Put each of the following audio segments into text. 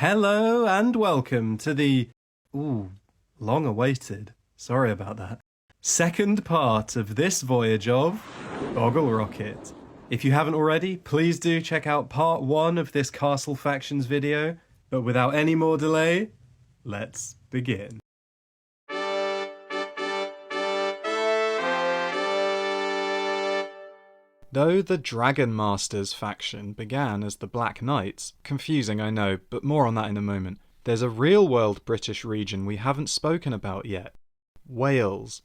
Hello and welcome to the, long awaited, sorry about that, second part of this voyage of Boggle Rocket. If you haven't already, please do check out part 1 of this Castle Factions video, but without any more delay, let's begin. Though the Dragon Masters faction began as the Black Knights, confusing I know, but more on that in a moment, there's a real-world British region we haven't spoken about yet. Wales.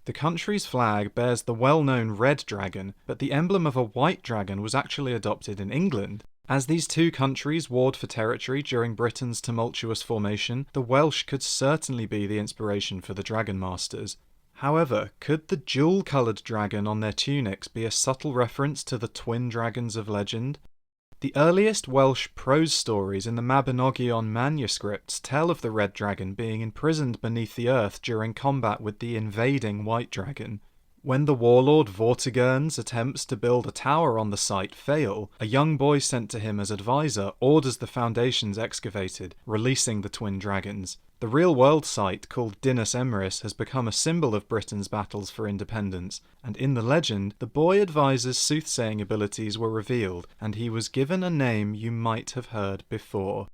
The country's flag bears the well-known red dragon, but the emblem of a white dragon was actually adopted in England. As these two countries warred for territory during Britain's tumultuous formation, the Welsh could certainly be the inspiration for the Dragon Masters. However, could the jewel-coloured dragon on their tunics be a subtle reference to the twin dragons of legend? The earliest Welsh prose stories in the Mabinogion manuscripts tell of the red dragon being imprisoned beneath the earth during combat with the invading white dragon. When the warlord Vortigern's attempts to build a tower on the site fail, a young boy sent to him as advisor orders the foundations excavated, releasing the twin dragons. The real-world site, called Dinas Emrys, has become a symbol of Britain's battles for independence, and in the legend, the boy advisor's soothsaying abilities were revealed, and he was given a name you might have heard before.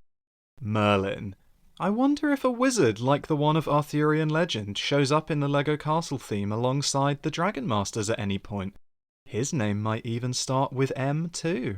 Merlin. I wonder if a wizard like the one of Arthurian legend shows up in the LEGO Castle theme alongside the Dragon Masters at any point. His name might even start with M too.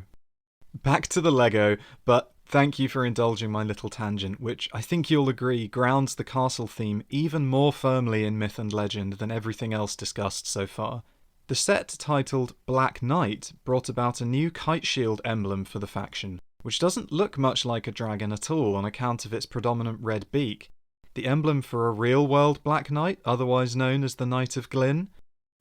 Back to the LEGO, but thank you for indulging my little tangent, which I think you'll agree grounds the castle theme even more firmly in myth and legend than everything else discussed so far. The set titled Black Knight brought about a new kite shield emblem for the faction, which doesn't look much like a dragon at all on account of its predominant red beak. The emblem for a real-world Black Knight, otherwise known as the Knight of Glyn?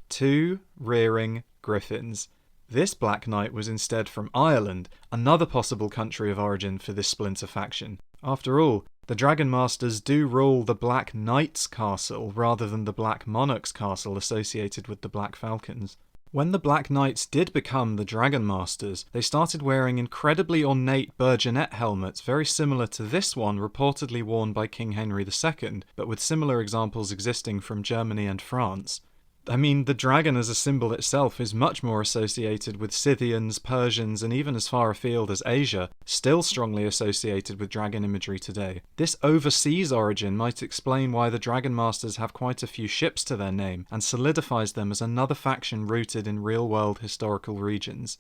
2 rearing griffins. This Black Knight was instead from Ireland, another possible country of origin for this splinter faction. After all, the Dragon Masters do rule the Black Knight's castle rather than the Black Monarch's castle associated with the Black Falcons. When the Black Knights did become the Dragon Masters, they started wearing incredibly ornate burgonet helmets very similar to this one reportedly worn by King Henry II, but with similar examples existing from Germany and France. I mean, the dragon as a symbol itself is much more associated with Scythians, Persians, and even as far afield as Asia, still strongly associated with dragon imagery today. This overseas origin might explain why the Dragon Masters have quite a few ships to their name, and solidifies them as another faction rooted in real-world historical regions.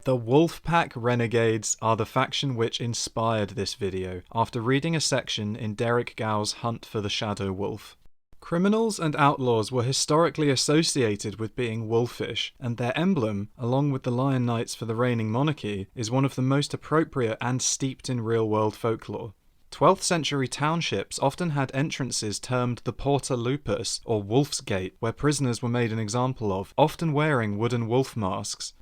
The Wolfpack Renegades are the faction which inspired this video, after reading a section in Derek Gow's Hunt for the Shadow Wolf. Criminals and outlaws were historically associated with being wolfish, and their emblem, along with the Lion Knights for the reigning monarchy, is one of the most appropriate and steeped in real-world folklore. 12th century townships often had entrances termed the Porta Lupus, or Wolf's Gate, where prisoners were made an example of, often wearing wooden wolf masks.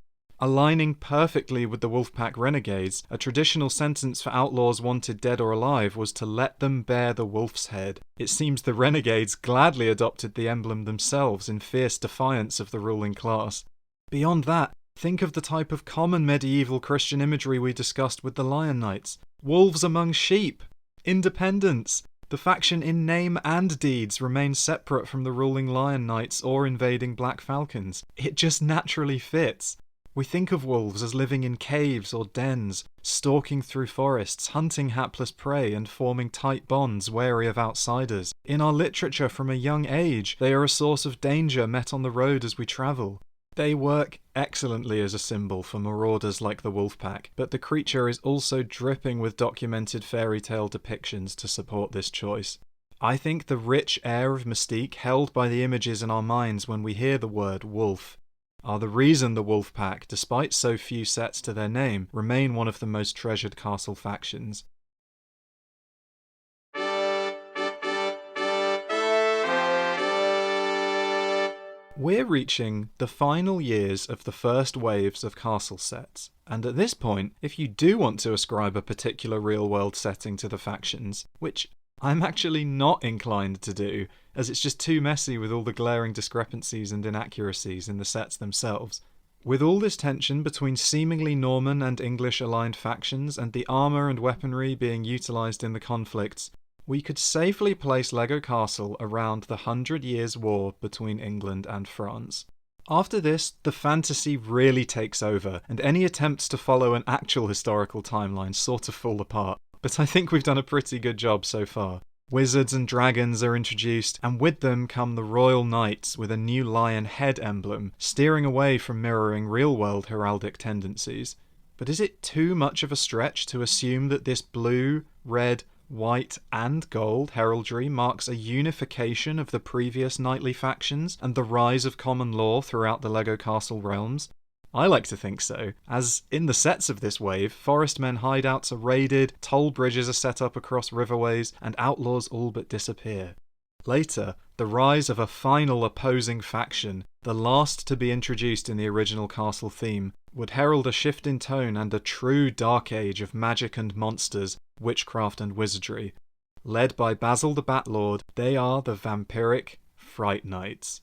Aligning perfectly with the Wolfpack Renegades, a traditional sentence for outlaws wanted dead or alive was to let them bear the wolf's head. It seems the Renegades gladly adopted the emblem themselves in fierce defiance of the ruling class. Beyond that, think of the type of common medieval Christian imagery we discussed with the Lion Knights. Wolves among sheep. Independence. The faction in name and deeds remains separate from the ruling Lion Knights or invading Black Falcons. It just naturally fits. We think of wolves as living in caves or dens, stalking through forests, hunting hapless prey and forming tight bonds wary of outsiders. In our literature from a young age, they are a source of danger met on the road as we travel. They work excellently as a symbol for marauders like the Wolfpack, but the creature is also dripping with documented fairy tale depictions to support this choice. I think the rich air of mystique held by the images in our minds when we hear the word wolf are the reason the Wolfpack, despite so few sets to their name, remain one of the most treasured castle factions. We're reaching the final years of the first waves of castle sets, and at this point, if you do want to ascribe a particular real-world setting to the factions, which I'm actually not inclined to do, as it's just too messy with all the glaring discrepancies and inaccuracies in the sets themselves. With all this tension between seemingly Norman and English-aligned factions and the armour and weaponry being utilised in the conflicts, we could safely place LEGO Castle around the 100 Years' War between England and France. After this, the fantasy really takes over, and any attempts to follow an actual historical timeline sort of fall apart. But I think we've done a pretty good job so far. Wizards and dragons are introduced, and with them come the Royal Knights with a new lion head emblem, steering away from mirroring real-world heraldic tendencies. But is it too much of a stretch to assume that this blue, red, white and gold heraldry marks a unification of the previous knightly factions and the rise of common law throughout the LEGO Castle realms? I like to think so, as in the sets of this wave, forestmen hideouts are raided, toll bridges are set up across riverways, and outlaws all but disappear. Later, the rise of a final opposing faction, the last to be introduced in the original castle theme, would herald a shift in tone and a true dark age of magic and monsters, witchcraft and wizardry. Led by Basil the Batlord, they are the vampiric Fright Knights.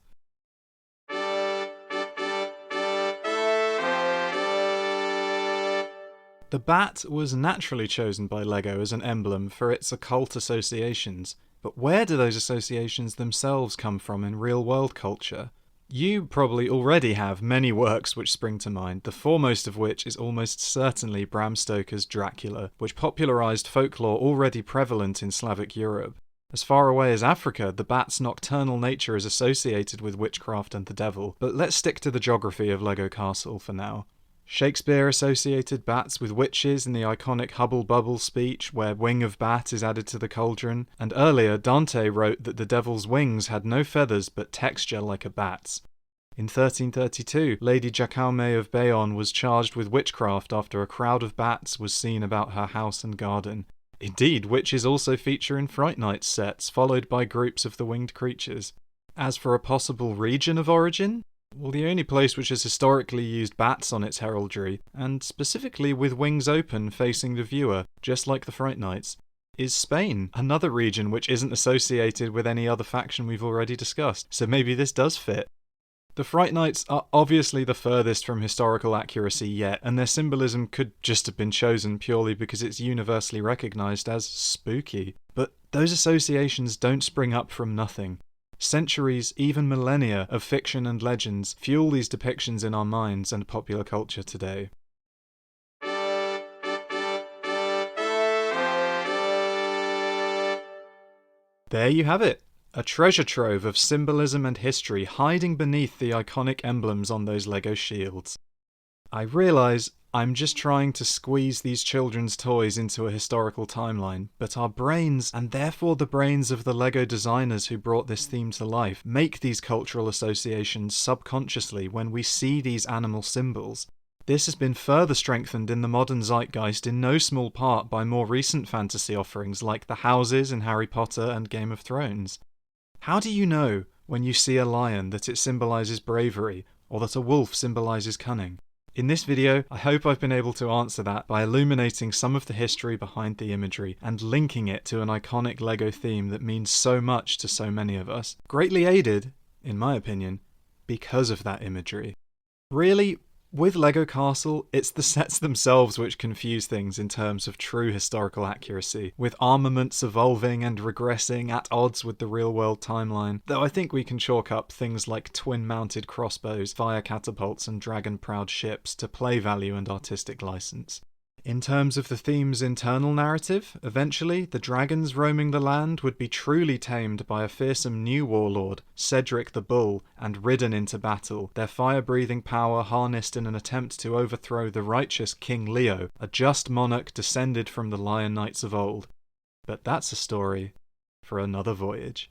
The bat was naturally chosen by LEGO as an emblem for its occult associations, but where do those associations themselves come from in real-world culture? You probably already have many works which spring to mind, the foremost of which is almost certainly Bram Stoker's Dracula, which popularised folklore already prevalent in Slavic Europe. As far away as Africa, the bat's nocturnal nature is associated with witchcraft and the devil, but let's stick to the geography of LEGO Castle for now. Shakespeare associated bats with witches in the iconic Hubble Bubble speech where wing of bat is added to the cauldron, and earlier Dante wrote that the devil's wings had no feathers but texture like a bat's. In 1332, Lady Jacaume of Bayonne was charged with witchcraft after a crowd of bats was seen about her house and garden. Indeed, witches also feature in Fright Knights sets, followed by groups of the winged creatures. As for a possible region of origin, well, the only place which has historically used bats on its heraldry, and specifically with wings open facing the viewer, just like the Fright Knights, is Spain, another region which isn't associated with any other faction we've already discussed, so maybe this does fit. The Fright Knights are obviously the furthest from historical accuracy yet, and their symbolism could just have been chosen purely because it's universally recognised as spooky. But those associations don't spring up from nothing. Centuries, even millennia, of fiction and legends fuel these depictions in our minds and popular culture today. There you have it. A treasure trove of symbolism and history hiding beneath the iconic emblems on those LEGO shields. I realise I'm just trying to squeeze these children's toys into a historical timeline, but our brains, and therefore the brains of the LEGO designers who brought this theme to life, make these cultural associations subconsciously when we see these animal symbols. This has been further strengthened in the modern zeitgeist in no small part by more recent fantasy offerings like the houses in Harry Potter and Game of Thrones. How do you know, when you see a lion, that it symbolises bravery, or that a wolf symbolises cunning? In this video, I hope I've been able to answer that by illuminating some of the history behind the imagery and linking it to an iconic LEGO theme that means so much to so many of us. Greatly aided, in my opinion, because of that imagery. Really, with LEGO Castle, it's the sets themselves which confuse things in terms of true historical accuracy, with armaments evolving and regressing at odds with the real-world timeline, though I think we can chalk up things like twin-mounted crossbows, fire catapults and dragon-proud ships to play value and artistic license. In terms of the theme's internal narrative, eventually the dragons roaming the land would be truly tamed by a fearsome new warlord, Cedric the Bull, and ridden into battle, their fire-breathing power harnessed in an attempt to overthrow the righteous King Leo, a just monarch descended from the Lion Knights of old. But that's a story for another voyage.